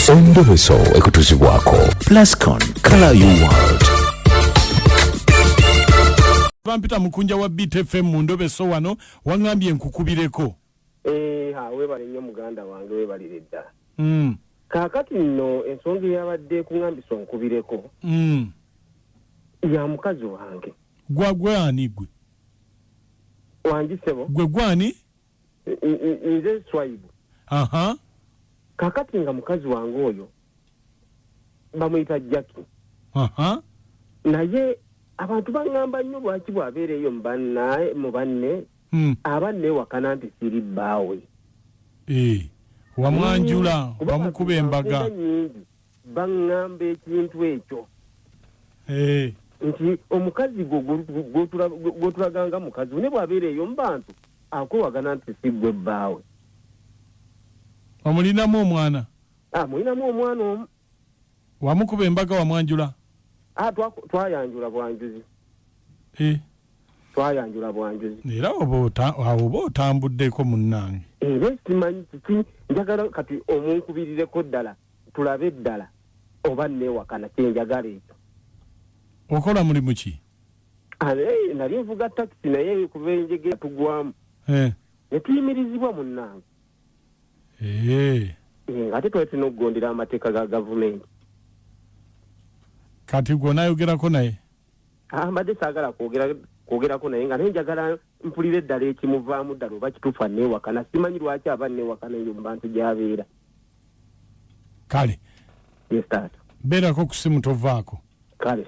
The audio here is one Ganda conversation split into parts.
Endobeso ekutuzibwako. Plascon, color your world. Bampita mukunja wa BTFM mu Endobeso wano wangambye nkukubireko. Webale nnyo muganda wange webalire ddala. Kaakati nno ensonga yabadde kuŋŋambisa onkubireko. Ya mukazi wange. Gwani gwe? Wangisebo. Gwe gwani? Nze Swaibu. Aha. Kaakati nga mukazi wange oyo bamuyita Jackie. Aha. Naye abantu baŋŋamba nnyo lwaki bw'abeereeyo mu banne abanne wakana nti siri bbaawe. Wamwanjula bamukuba embaga. Baŋŋamba ekintu ekyo. Nti omukazi gw'otulaganga mukazi ne bw'abeereeyo mu bantu akwewagana nti si ggwe bbaawe. Omulinamu omwana? Mulinamu omwana omu. Wamukuba embaga wamwanjula? Twayanjula bwanjuzi. Twayanjula bwanjuzi. Era oba otambuddeko munnange. Era simanyi kiki njagala kati omunkubirireko ddala tulabe ddala oba neewakana kyenjagala ekyo. Okola mulimu ki? Nali nvuga takisi naye kuva enjegera tugwamu. Ne tuyimirizibwa munnange. Ate twali tulina okugondera amateeka ga gavumenti. Kati gwe onayogerako naye? Mbadde saagala kwogerako naye nga naye njagala mpulire eddala ekimuvaamu ddala oba kituufu neewakana. Simanyi lwaki aba neewakana eyo mu bantu gy'abeera. Kale. Yes, taata. Beerako ku simu tovaako. Kale.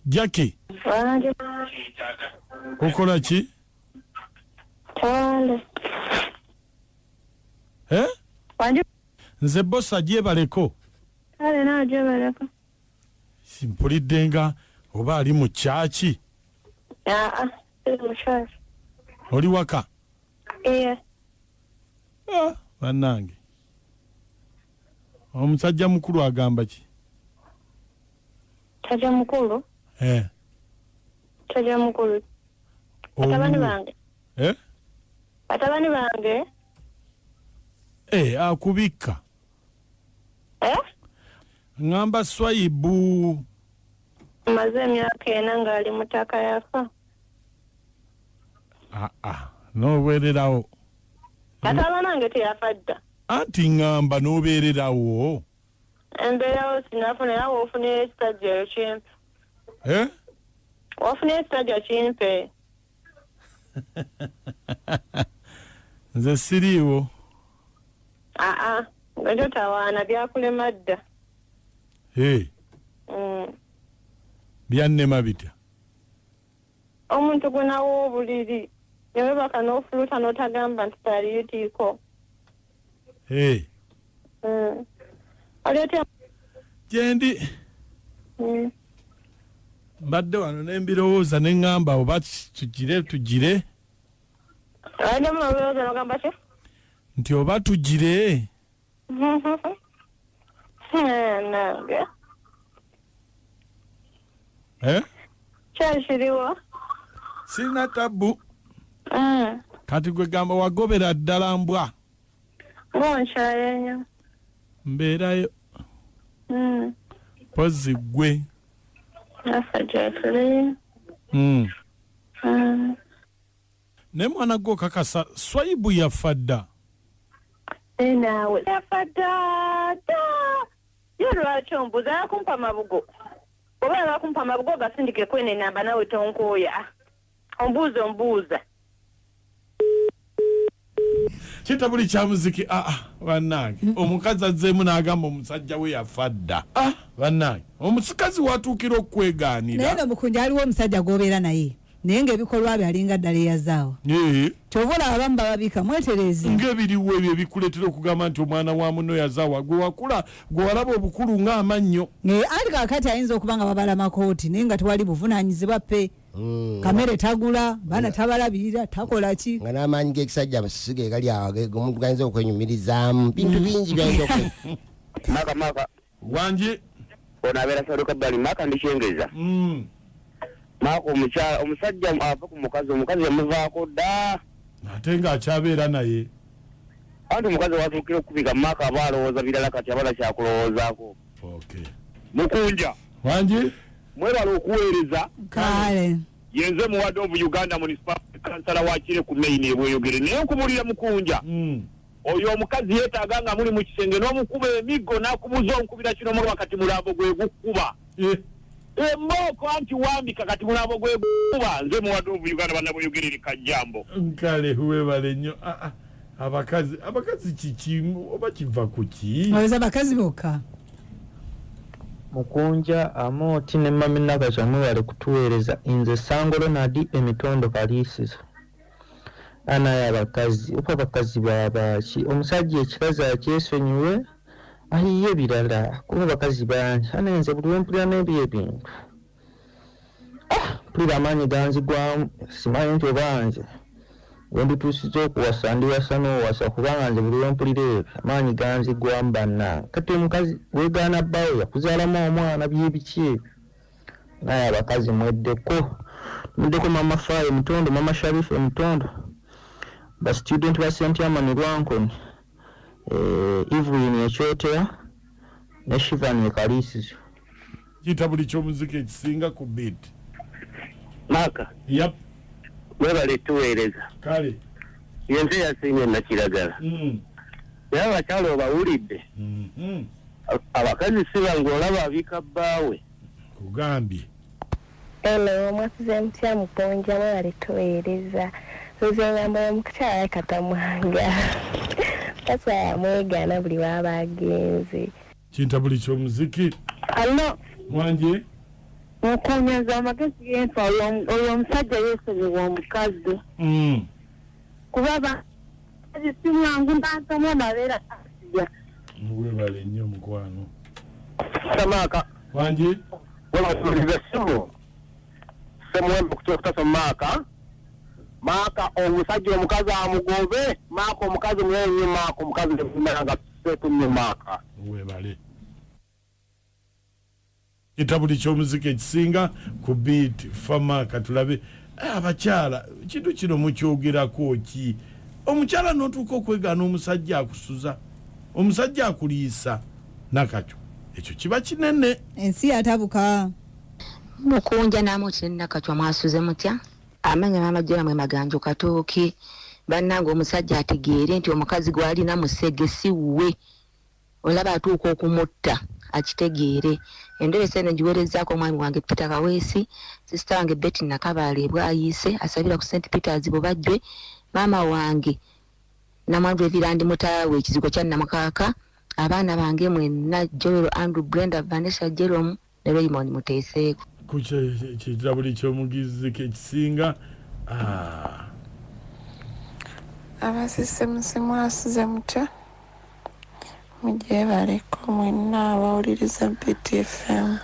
Jackie. Okola ki? Nze bossa gyebaleko. Kale nawe gyebaleko. Simpulidde nga oba ali mu kyaki? Oli waka? Bannange. Omusajja mukulu agamba ki? Tajja mukulu? Tajja mukulu. Batabani bange. Batabani bange? Akubika. Ngamba Swaibu. Maze emyaka ena ng'ali mutaka yafa. N'obeererawo. Kataba nange teyafa dda. Anti ngamba n'obeererawo. Embeerawo sinafuna era woofunira ekisajja ekimpe. Woofunira ekisajja kimpe. Nze siriiwo. Nga totawaana byakulema dda. Byannema bitya? Omuntu gwe nawo obuliri ne webaka n'ofuluta n'otagamba nti taliyitiiko. Gyendi mbadde wano n'embirowooza ne ŋŋamba oba tugire. Abaddemu n'obirowooza n'ogamba ki? Nti oba tugire. Nange. Kyakiriwo? Sirina tabbu. Kati gwe gamba wagobera ddala mbwa. Ng'onkyale nnyo. Mbeerayo. Pozzi gwe. Nasajja tuli. Ne mwana gwo kakasa Swaibu yafa dda. Naawe yafa dda. Ye lwaki ombuuza yakumpa amabugo? Oba yakumpa amabugo gasindike kwene namba nawe tonkooya. Ombuuza. Kita buli kya muziki bannange omukazi azzeemu n'agamba omusajja we yafa dda. Bannange omusikazi watuukira okwegaanira. Naye mukunja aliwo omusajja gw'obeera naye. naye ng'ebikolwa bye alinga ddala eyazaawa kyobula abamu bababika mweterezi ng'ebiriwo ebyo ebikuleetera okugamba nti omwana wa muno yazaawa gwe wakula gwe walaba obukulu ng'amannyo ali kaakati ayinza okuba nga babala makooti naye nga tewali buvunaanyizibwa pe kamere tagula baana tabalabirira takola ki nga n'amaanyi g'ekisajja amasisi gali awo omuntu gayinza okwenyumirizaamu bintu bingi byayinza maka wange ono abeera saduka bbali maka ndikyengeza maka omusajja ava ku omukazi yamuvaako dda ate ng'akyabeera naye anti omukazi watuukira okubika maka aba alowooza birala kati abala kyakulowoozaako mukunja wange mwebala okuweereza kale yenze muwadde obu Uganda municipal kansala wakire ku main ebweyogere naye nkubulira mukunja oyo omukazi yeetaaga nga muli mu kisenge n'omukuba emiggo n'akubuza onkubira kino mulwa kati mulambo gwe gukuba emmooko anti wambika kati mulambo gwe gukuba nze muwadde obu Uganda bannabweyogerere kajjambo nkale webale nnyo abakazi kiki oba kiva ku ki olowooza abakazi bokka mukunja amooti ne mami Nakasha mwebale kutuweereza nze Sangolo Nadi Emitondo Kaliisizo anaye abakazi oba abakazi babaki omusajja ekikazi akyesonyiwe ayiye ebirala kuba abakazi bangi anenze buli wempulira n'ebyo ebintu mpulira amaanyi ganzigwamu simanyi nti obanje wendituusiza okuwasa ndiwasa n'owasa kubanga nze buli wempulira ebyo amaanyi ganzigwamu bannange kati omukazi weegaana bbawe yakuzaalamu omwana byebiki ebyo naye abakazi mweddeko mama Faayo Mutondo mama Sharifu Mutondo ba student ba St. Amani Rwankoni Evelyn Ekyotera ne Shivani Kaliisizo kita buli ky'omuziki ekisinga ku beat maka webale tuweereza kale yenze yasinye nakiragala naye abakyalo obawulidde abakazi sibange olaba abika bbaawe kugambye Hello, mwasize mutya muponja mwebale tuweereza nzengamba omukyala katamwanga kasa yamwegaana buli waaba agenze kinta buli ky'omuziki allo wange mukunyaza amagezi g'enfa oyo omusajja yeesonyiwa omukazi kuba si mwangu ndansamu amabeera tasija webale nnyo mukwano samaka wange wabatuliza simu semuwembe kutasa maka omusajja omukazi amugobe maka omukazi mwenye maka omukazi nevumeranga tusetu nnyo maka webale kita buli ky'omuziki ekisinga ku beat famaka tulabe abakyala kintu kino mukyogerako ki omukyala n'otuuka okwegaana omusajja akusuza omusajja akuliisa Nakacyo ekyo kiba kinene ensi yatabuka mukunja naamoti ne Nakacyo mwasuze mutya amanya mama jona mwe maganjo katooki bannange omusajja ategeere nti omukazi gwalina musege si wuwe olaba atuuka okumutta akitegeere Endobeso eno ngiweerezaako omwami wange Peter Kaweesi sisita wange Betty Nakabaale bwayise asabira ku St. Peters Bubajjwe maama wange namwandu evirandi mutaawe ekizigo kya Namukaaka abaana bange mwenna Joel Andrew Brenda Vanessa Jerome ne Raymond Muteeseeko kitira buli ky'omugiziki ekisinga abasise mwasize mutya mujebaleko mwenna abawuliriza BTFM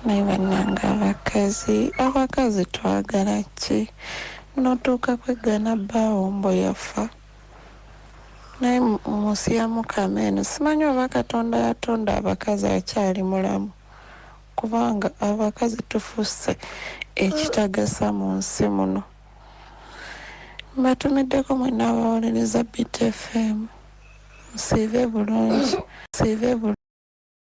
naye bannanga abakazi twagala ki notuuka kwegana bbaawo mbo yafa naye munsi ya Mukama eno simanyi oba Katonda yatonda abakazi akyali mulamu kubanga abakazi tufuuse ekitagasa mu nsi muno mbatumiddeko mwenna abawuliriza BTFM musiive bulungi